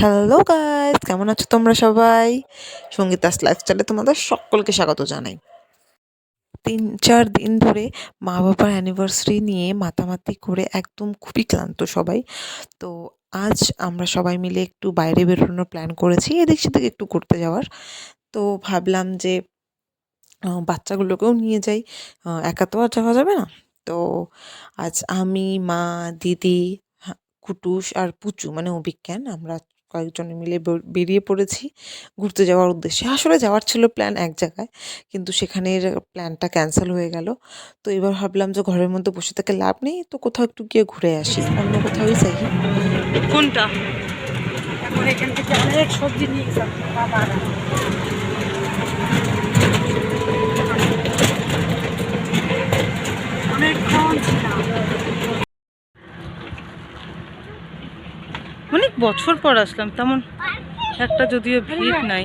Hello guys, কেমন আছো তোমরা সবাই? সঙ্গীতাস লাইফস্টাইলে তোমাদের সকলকে স্বাগত জানাই। ৩-৪ দিন ধরে মা বাবার অ্যানিভার্সারি নিয়ে মাতামাতি করে একদম খুবই ক্লান্ত সবাই। তো আজ আমরা সবাই মিলে একটু বাইরে বেরোনোর প্ল্যান করেছি, এদিক সেদিক একটু ঘুরতে যাওয়ার। তো ভাবলাম যে বাচ্চাগুলোকেও নিয়ে যাই, একা তো আর যাওয়া যাবে না। তো আজ আমি, মা, দিদি, কুটুস আর পুচু মানে অভিজ্ঞান আমরা কয়েকজনে মিলে বেরিয়ে পড়েছি ঘুরতে যাওয়ার উদ্দেশ্যে। আসলে যাওয়ার ছিল প্ল্যান এক জায়গায়, কিন্তু সেখানের প্ল্যানটা ক্যান্সেল হয়ে গেল। তো এবার ভাবলাম যে ঘরের মধ্যে বসে থেকে লাভ নেই, তো কোথাও একটু গিয়ে ঘুরে আসি, অন্য কোথাওই যাই। কোনটা? এখন এখান থেকে অনেক সবজি নিয়ে গেছিলাম বাবা অনেকক্ষণ ছিলাম। অনেক বছর পর আসলাম, তেমন একটা যদিও ভিড় নাই।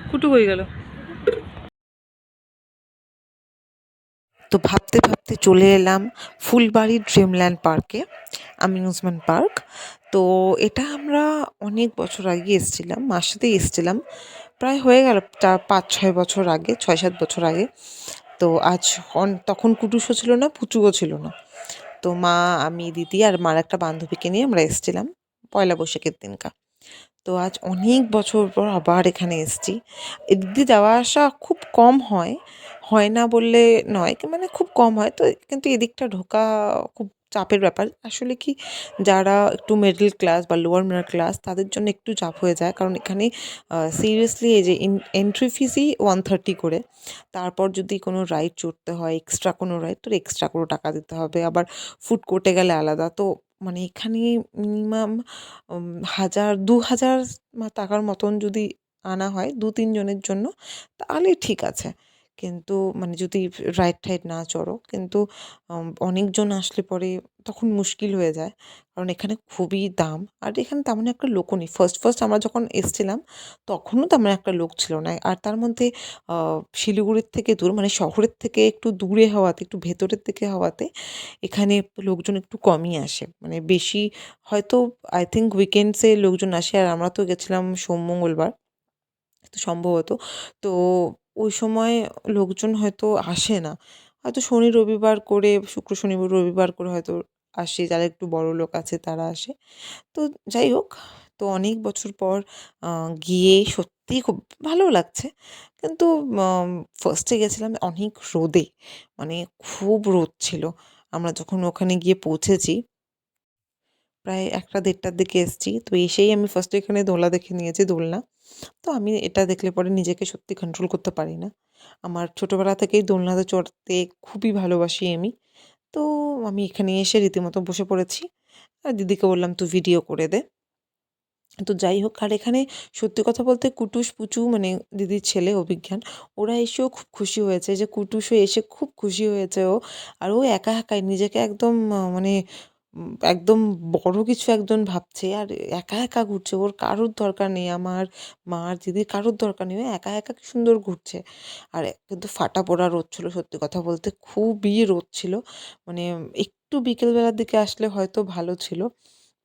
কুটু হয়ে গেল। তো ভাবতে ভাবতে চলে এলাম ফুলবাড়ি ড্রিমল্যান্ড পার্কে, অ্যামিউজমেন্ট পার্ক। তো এটা আমরা অনেক বছর আগে এসেছিলাম, মার সাথেই এসেছিলাম, প্রায় হয়ে গেল 5-6 বছর আগে, 6-7 বছর আগে। তো আজ তখন কুটুসও ছিল না, পুচুও ছিল না। তো মা, আমি, দিদি আর মার একটা বান্ধবীকে নিয়ে আমরা এসেছিলাম পয়লা বৈশাখের দিনকা। তো আজ অনেক বছর পর আবার এখানে এসেছি। এদিক দিয়ে যাওয়া আসা খুব কম হয়, হয় না বললে নয়, মানে খুব কম হয়। তো কিন্তু এদিকটা ঢোকা খুব চাপের ব্যাপার। আসলে কি, যারা একটু মিডল ক্লাস বা লোয়ার মিডল ক্লাস তাদের জন্য একটু চাপ হয়ে যায়, কারণ এখানে সিরিয়াসলি এই যে এন্ট্রি ফিসই 130 করে। তারপর যদি কোনো রাইড চড়তে হয়, এক্সট্রা কোনো রাইড, তো এক্সট্রা করে টাকা দিতে হবে। আবার ফুড কোর্টে গেলে আলাদা। তো মানে এখানে মিনিমাম ১,০০০-২,০০০ টাকার মতন যদি আনা হয় ২-৩ জনের জন্য, তাহলে ঠিক আছে। কিন্তু মানে যদি রাইড-টাইড না চড়ো, কিন্তু অনেকজন আসলে পরে তখন মুশকিল হয়ে যায়। কারণ এখানে খুবই দাম। আর এখানে তেমন একটা লোকও নেই। ফার্স্ট আমরা যখন এসছিলাম, তখনও তেমন একটা লোক ছিল না। আর তার মধ্যে আ শিলিগুড়ির থেকে দূর, মানে শহরের থেকে একটু দূরে হওয়াতে, একটু ভেতরের দিকে হওয়াতে এখানে লোকজন একটু কমই আসে। মানে বেশি হয়তো আই থিংক উইকেন্ডসে লোকজন আসে, আর আমরা তো গেছিলাম সোম-মঙ্গলবার তো সম্ভবত। তো ওই সময় লোকজন হয়তো আসে না। হয়তো শনি, রবিবার করে, শুক্র, শনি, রবিবার করে হয়তো আসে, যারা একটু বড়লোক আছে তারা আসে। তো যাই হোক, তো অনেক বছর পর আ গিয়ে সত্যিই খুব ভালো লাগছে। কিন্তু আম ফার্স্টে গেছিলাম অনেক রোদে, মানে খুব রোদ ছিল। আমরা যখন ওখানে গিয়ে পৌঁছেছি, প্রায় ১টা-১:৩০টার দিকে এসেছি। তো এসেই আমি ফার্স্টে এখানে দোলনা দেখে নিয়েছি, দোলনা। তো আমি এটা দেখলে পরে নিজেকে সত্যি কন্ট্রোল করতে পারি না। আমার ছোটোবেলা থেকেই দোলনাতে চড়তে খুবই ভালোবাসি আমি। তো আমি এখানে এসে রীতিমতো বসে পড়েছি। আর দিদিকে বললাম, "তুই ভিডিও করে দে।" তো যাই হোক, আর এখানে সত্যি কথা বলতে কুটুস, পুচু মানে দিদির ছেলে অভিজ্ঞান, ওরা এসেও খুব খুশি হয়েছে যে কুটুসও এসে খুব খুশি হয়েছে ও। আর ও একা একাই নিজেকে একদম মানে একদম বড় কিছু একজন ভাবছে, আর একা একা ঘুরছে। ওর কারোর দরকার নেই, আমার মার, দিদির কারোর দরকার নেই। ও একা একা কি সুন্দর ঘুরছে। আর কিন্তু ফাটা পোড়া রোদ ছিল, সত্যি কথা বলতে খুবই রোদ ছিল। মানে একটু বিকেলবেলার দিকে আসলে হয়তো ভালো ছিল।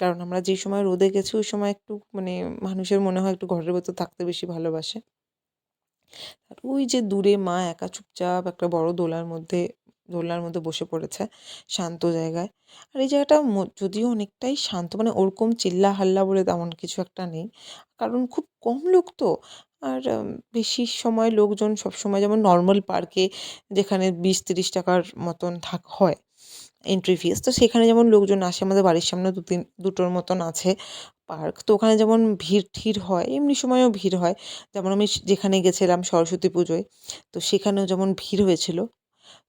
কারণ আমরা যেই সময় রোদে গেছি ওই সময় একটু মানে মানুষের মনে হয় একটু ঘরের ভেতর থাকতে বেশি ভালোবাসে। আর ওই যে দূরে মা একা চুপচাপ একটা বড় দোলনার মধ্যে বসে পড়েছে শান্ত জায়গায়। আর এই জায়গাটা যদিও অনেকটাই শান্ত, মানে ওরকম চিল্লা হাল্লা বলে তেমন কিছু একটা নেই। কারণ খুব কম লোক তো। আর বেশি সময় লোকজন সবসময় যেমন নরমাল পার্কে যেখানে ২০-৩০ টাকার মতন হয় এন্ট্রি ফিস, তো সেখানে যেমন লোকজন আসে, আমাদের বাড়ির সামনে ২টোর মতন আছে পার্ক। তো ওখানে যেমন ভিড়-টির হয়, এমনি সময়েও ভিড় হয়। যেমন আমি যেখানে গেছিলাম সরস্বতী পুজোয়, তো সেখানেও যেমন ভিড় হয়েছিল,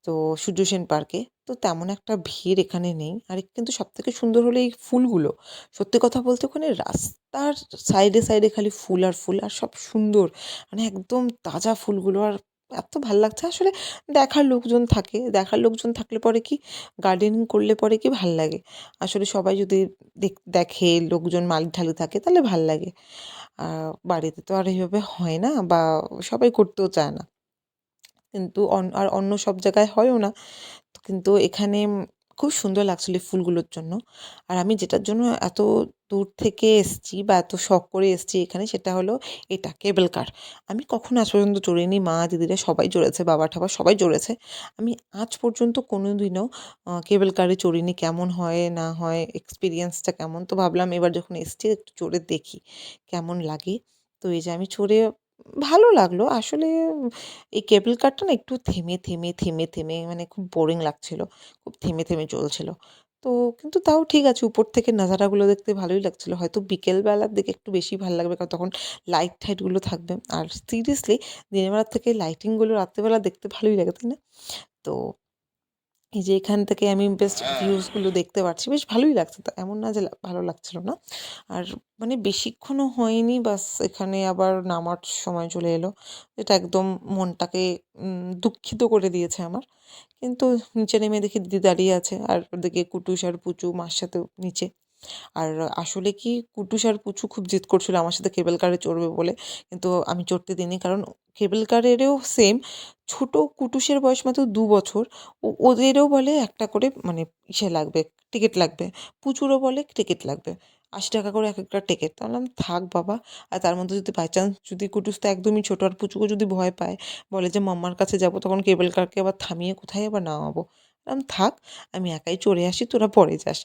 তো সূর্য সেন পার্কে। তো তেমন একটা ভিড় এখানে নেই। আর কিন্তু সবথেকে সুন্দর হলো এই ফুলগুলো। সত্যি কথা বলতে ওখানে রাস্তার সাইডে খালি ফুল আর ফুল, আর সব সুন্দর। মানে একদম তাজা ফুলগুলো, আর এত ভাল লাগছে। আসলে দেখার লোকজন থাকলে পরে কি, গার্ডেনিং করলে পরে কি ভাল লাগে। আসলে সবাই যদি দেখে লোকজন মালি-ঢালি থাকে তাহলে ভাল লাগে। বাড়িতে তো আর এভাবে হয় না, বা সবাই করতেও চায় না। কিন্তু আর অন্য সব জায়গায় হয়ও না। তো কিন্তু এখানে খুব সুন্দর লাগছিল এই ফুলগুলোর জন্য। আর আমি যেটার জন্য এত দূর থেকে এসেছি বা এত শখ করে এসেছি এখানে, সেটা হলো এটা কেবল কার। আমি কখনো আজ পর্যন্ত চড়িনি, মা দিদিরা সবাই চড়েছে, বাবা ঠাবা সবাই চড়েছে। আমি আজ পর্যন্ত কোনো দিনও কেবল কারে চড়িনি। কেমন হয় না হয়, এক্সপিরিয়েন্সটা কেমন, তো ভাবলাম এবার যখন এসেছি একটু চড়ে দেখি কেমন লাগে। তো এই যে আমি চড়ে ভালো লাগলো আসলে। এই কেবল কারটা না একটু থেমে থেমে থেমে থেমে মানে খুব বোরিং লাগছিল, খুব থেমে থেমে চলছিল। তো কিন্তু তাও ঠিক আছে, উপর থেকে নাজারাগুলো দেখতে ভালোই লাগছিল। হয়তো বিকেল বেলার দিকে একটু বেশি ভালো লাগবে, কারণ তখন লাইট টাইটগুলো থাকবে। আর সিরিয়াসলি দিনের বেলার থেকে লাইটিংগুলো রাত্রেবেলা দেখতে ভালোই লাগে, তাই না? তো এই যে এখান থেকে আমি বেস্ট ভিউজগুলো দেখতে পারছি, বেশ ভালোই লাগছে। তো এমন না যে ভালো লাগছিল না। আর মানে বেশিক্ষণও হয়নি, বাস এখানে আবার নামার সময় চলে এলো। এটা একদম মনটাকে দুঃখিত করে দিয়েছে আমার। কিন্তু নিচে নেমে দেখি দিদি দাঁড়িয়ে আছে, আর ওদিকে কুটুস আর পুচু মার সাথে নিচে। আর আসলে কি, কুটুস আর পুচু খুব জেদ করছিল আমার সাথে কেবল কারে চড়বে বলে, কিন্তু আমি চড়তে দিইনি। কারণ কেবল কারেরও সেম, ছোট কুটুসের বয়স মাত্র ২ বছর। ওদেরও বলে একটা করে মানে ইসে লাগবে, টিকিট লাগবে। পুচুরও বলে টিকিট লাগবে। ৳৮০ করে একেকটা টিকিট। তো বললাম, "থাক বাবা।" আর তার মধ্যে যদি বাই চান্স যদি কুটুস তো একদমই ছোট, আর পুচুকে যদি ভয় পায়, বলে যে মাম্মার কাছে যাবো, তখন কেবল কারকে আবার থামিয়ে কোথায় আবার নামাবো? বললাম, "থাক, আমি একাই চড়ে আসি, তোরা পরে যাস।"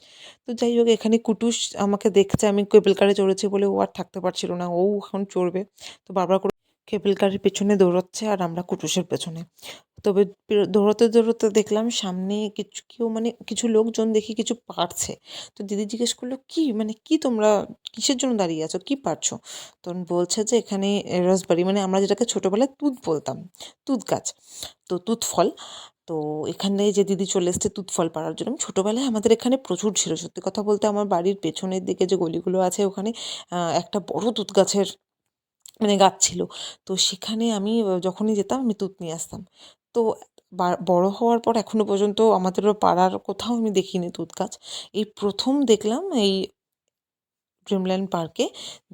তো যাই হোক, এখানে কুটুস আমাকে দেখছে আমি কেবল কারে চড়েছি বলে ও আর থাকতে পারছিল না। ও এখন চড়বে। তো বারবার করে কেবল কারের পেছনে দৌড়াচ্ছে আর আমরা কুটুসের পেছনে। তবে দৌড়াতে, দৌড়াতে দেখলাম সামনে কেউ মানে কিছু লোকজন দেখি কিছু পাড়ছে। তো দিদি জিজ্ঞেস করলো, "কি? মানে কি তোমরা কিসের জন্য দাঁড়িয়ে আছো? কি পাড়ছো?" তখন বলছে যে এখানে রসবারি, মানে আমরা যেটাকে ছোটবেলায় তুঁত বলতাম। তুঁত গাছ। তো তুঁত ফল। তো এখানে যে দিদি চলে এসেছে তুঁত ফল পাড়ার জন্য। ছোটবেলায় আমাদের এখানে প্রচুর ছিল। সত্যি কথা বলতে আমার বাড়ির পেছনের দিকে যে গলিগুলো আছে ওখানে একটা বড় তুঁত গাছের মানে গাছ ছিল। তো সেখানে আমি যখনই যেতাম আমি তুঁত নিয়ে আসতাম। তো বড় হওয়ার পর এখনো পর্যন্ত আমাদেরও পাড়ার কোথাও আমি দেখিনি তুঁত গাছ। এই ১ম দেখলাম এই ড্রিমল্যান্ড পার্কে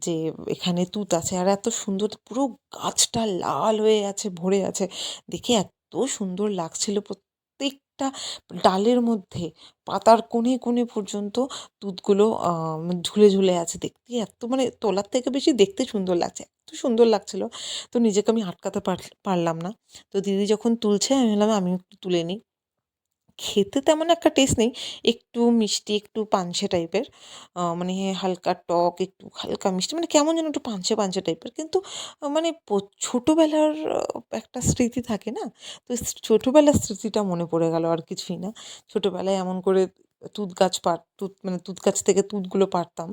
যে এখানে তুঁত আছে, আর এত সুন্দর পুরো গাছটা লাল হয়ে আছে, ভরে আছে। দেখে এত সুন্দর লাগছিল। প্রত্যেকটা ডালের মধ্যে, পাতার কোণে কোণে পর্যন্ত তুঁতগুলো ঝুলে ঝুলে আছে। দেখতে এত মানে তোলার থেকে বেশি দেখতে সুন্দর লাগছে। এত সুন্দর লাগছিল। তো নিজেকে আমি আটকাতে পারলাম না। তো দিদি যখন তুলছে আমি ভাবলাম আমিও একটু তুলে নিই। খেতে তেমন একটা টেস্ট নেই। একটু মিষ্টি, একটু পানসে টাইপের। মানে হালকা টক, একটু হালকা মিষ্টি, মানে কেমন যেন একটু পানসে, পানসে টাইপের। কিন্তু মানে ছোটোবেলার একটা স্মৃতি থাকে না? তো ছোটোবেলার স্মৃতিটা মনে পড়ে গেল, আর কিছুই না। ছোটোবেলায় এমন করে তুঁত গাছ মানে তুঁত গাছ থেকে তুঁতগুলো পাড়তাম।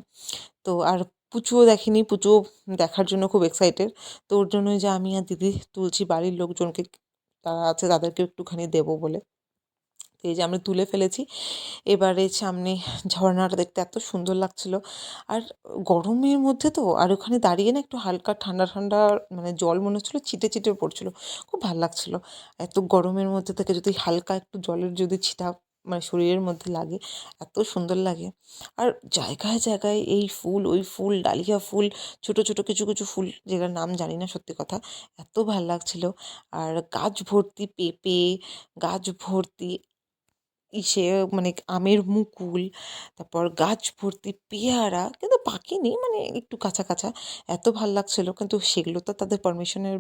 তো আর পুচুও দেখেনি, পুচুও দেখার জন্য খুব এক্সাইটেড। তো ওর জন্যই যে আমি আর দিদি তুলছি, বাড়ির লোকজনকে তারা আছে তাদেরকেও একটুখানি দেবো বলে। তো এই যে আমরা তুলে ফেলেছি। এবারে সামনে ঝরনাটা দেখতে এত সুন্দর লাগছিল। আর গরমের মধ্যে তো, আর ওখানে দাঁড়িয়ে না একটু হালকা ঠান্ডা, ঠান্ডা মানে জল মনে হচ্ছিল ছিটে, ছিটে পড়ছিল। খুব ভাল লাগছিল। এত গরমের মধ্যে থেকে যদি হালকা একটু জলের যদি ছিটা মানে শরীরের মধ্যে লাগে, এত সুন্দর লাগে। আর জায়গায়, জায়গায় এই ফুল, ওই ফুল, ডালিয়া ফুল, ছোট, ছোট কিছু, কিছু ফুল যেগুলোর নাম জানি না সত্যি কথা। এত ভাল লাগছিল। আর গাছ ভর্তি পেঁপে, গাছ ভর্তি ইসে মানে আমের মুকুল, তারপর গাছ ভর্তি পেয়ারা, কিন্তু পাকেনি, মানে একটু কাঁচা, কাঁচা। এত ভাল লাগছিল, কিন্তু সেগুলো তো তাদের পারমিশনের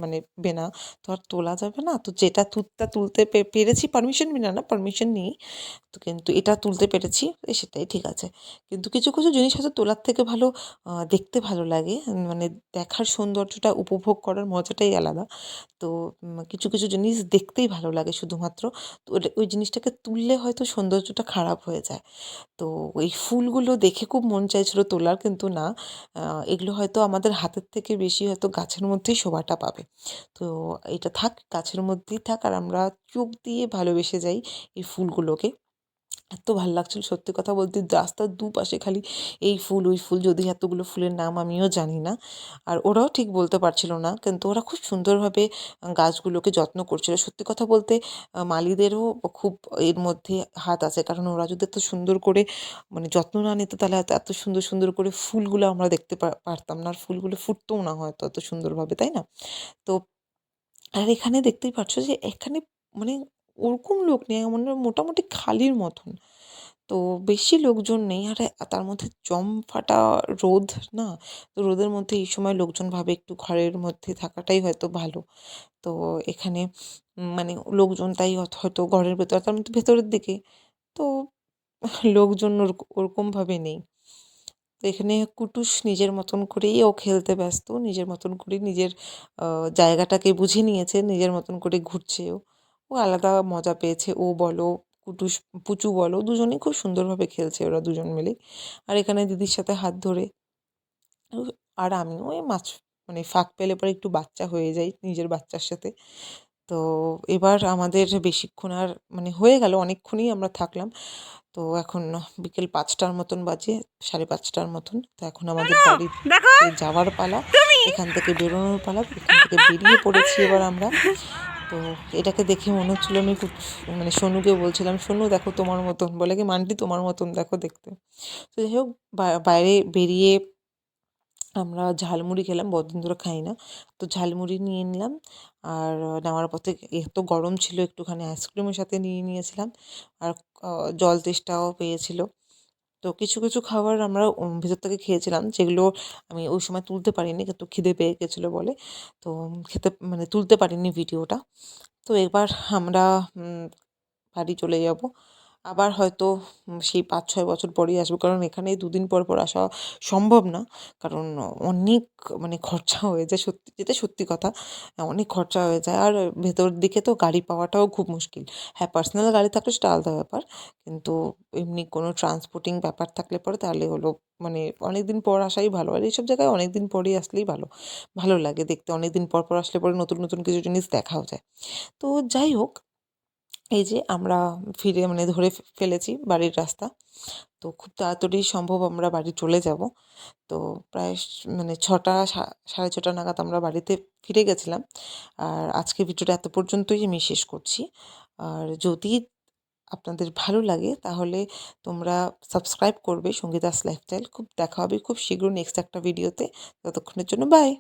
মানে বিনা তো আর তোলা যাবে না। তো যেটা তুলতে তুলতে পেরেছি পারমিশন বিনা না, পারমিশন নিয়েই। তো কিন্তু এটা তুলতে পেরেছি, সেটাই ঠিক আছে। কিন্তু কিছু, কিছু জিনিস হয়তো তোলার থেকে ভালো দেখতে ভালো লাগে। মানে দেখার সৌন্দর্যটা উপভোগ করার মজাটাই আলাদা। তো কিছু, কিছু জিনিস দেখতেই ভালো লাগে শুধুমাত্র। তো ওই জিনিসটাকে তুললে হয়তো সৌন্দর্যটা খারাপ হয়ে যায়। তো এই ফুলগুলো দেখে খুব মন চাইছিল তোলার, কিন্তু না। আ এগুলো হয়তো আমাদের হাতের থেকে বেশি হয়তো গাছের মধ্যেই শোভাটা পাবে। তো এটা থাক, গাছের মধ্যেই থাক, আর আমরা চোখ দিয়ে ভালোবেসে যাই এই ফুলগুলোকে। এত ভাল লাগছিল সত্যি কথা বলতে, রাস্তার দুপাশে খালি এই ফুল, ওই ফুল, যদি এতগুলো ফুলের নাম আমিও জানি না। আর ওরাও ঠিক বলতে পারছিল না। কিন্তু ওরা খুব সুন্দরভাবে গাছগুলোকে যত্ন করছিল। সত্যি কথা বলতে মালীদেরও খুব এর মধ্যে হাত আছে। কারণ ওরা যদি এত সুন্দর করে মানে যত্ন না নিত, তাহলে হয়তো এত সুন্দর, সুন্দর করে ফুলগুলো আমরা দেখতে পারতাম না। আর ফুলগুলো ফুটতও না হয়তো এত সুন্দরভাবে, তাই না? তো আর এখানে দেখতেই পাচ্ছ যে এখানে মানে ওরকম লোক নেই, মানে মোটামুটি খালির মতন। তো বেশি লোকজন নেই, আর তার মধ্যে জমফাটা রোদ না, তো রোদের মধ্যে এই সময় লোকজন ভাবে একটু ঘরের মধ্যে থাকাটাই হয়তো ভালো। তো এখানে মানে লোকজন তাই হয়তো ঘরের ভেতর, তার মধ্যে ভেতরের দিকে, তো লোকজন ওরকমভাবে নেই। তো এখানে কুটুস নিজের মতন করেই ও খেলতে ব্যস্ত, নিজের মতন করেই নিজের জায়গাটাকে বুঝে নিয়েছে, নিজের মতন করে ঘুরছে ও। ও আলাদা মজা পেয়েছে, ও বলো কুটুস, পুচু বলো, দুজনেই খুব সুন্দরভাবে খেলছে ওরা দুজন মিলেই। আর এখানে দিদির সাথে হাত ধরে ও, আর আমিও ওই মানে ফাঁক পেলে পরে একটু বাচ্চা হয়ে যাই নিজের বাচ্চার সাথে। তো এবার আমাদের বেশিক্ষণ আর মানে হয়ে গেল, অনেকক্ষণই আমরা থাকলাম। তো এখন বিকেল ৫টার মতন বাজে, ৫:৩০টার মতন। তো এখন আমাদের দেখো বাড়িতে যাওয়ার পালা, এখান থেকে বেরোনোর পালা। এখান থেকে বেরিয়ে পড়েছি এবার আমরা। তো এটাকে দেখে মনে হচ্ছিলো আমি খুব মানে সোনুকে বলছিলাম, সোনু দেখো তোমার মতন, বলে কি মান্টি তোমার মতন দেখো দেখতে। তো যাই হোক, বাইরে বেরিয়ে আমরা ঝালমুড়ি খেলাম, বহুদিন ধরে খাই না। তো ঝালমুড়ি নিয়ে নিলাম, আর নেওয়ার পথে এত গরম ছিল, একটুখানি আইসক্রিমের সাথে নিয়ে নিয়েছিলাম, আর জল তেষ্টাও পেয়েছিল। তো কিছু কিছু খাবার আমরা ভেতর থেকে খেয়েছিলাম, যেগুলো আমি ওই সময় তুলতে পারিনি, কিন্তু খিদে পেয়ে গেছিলো বলে। তো খেতে মানে তুলতে পারিনি ভিডিওটা। তো এবার আমরা বাড়ি চলে যাব। আবার হয়তো সেই ৫-৬ বছর পরেই আসবো, কারণ এখানে ২ দিন পর পর আসা সম্ভব না। কারণ অনেক মানে খরচা হয়ে যায়, সত্যি যেটা সত্যি কথা। অনেক খরচা হয়ে যায়, আর ভেতরের দিকে তো গাড়ি পাওয়াটাও খুব মুশকিল। হ্যাঁ, পার্সোনাল গাড়ি থাকলে সেটা আলাদা ব্যাপার। কিন্তু এমনি কোনো ট্রান্সপোর্টিং ব্যাপার থাকলে পরে তাহলে হলো মানে অনেকদিন পর আসাই ভালো। আর এইসব জায়গায় অনেকদিন পরেই আসলেই ভালো। ভালো লাগে দেখতে, অনেকদিন পর পর আসলে পরে নতুন নতুন কিছু জিনিস দেখাও যায়। তো যাই হোক, এই যে আমরা ফিরে মানে ধরে ফেলেছি বাড়ির রাস্তা। তো খুব তাড়াতাড়ি সম্ভব আমরা বাড়ি চলে যাব। তো প্রায় মানে ৬টা ৬:৩০ নাগাদ আমরা বাড়িতে ফিরে গেছিলাম। আর আজকের ভিডিওটা এত পর্যন্তই আমি শেষ করছি। আর যদি আপনাদের ভালো লাগে তাহলে তোমরা সাবস্ক্রাইব করবে সঙ্গীতাস লাইফস্টাইল। খুব দেখা হবে খুব শীঘ্র নেক্সট একটা ভিডিওতে। ততক্ষণের জন্য বাই।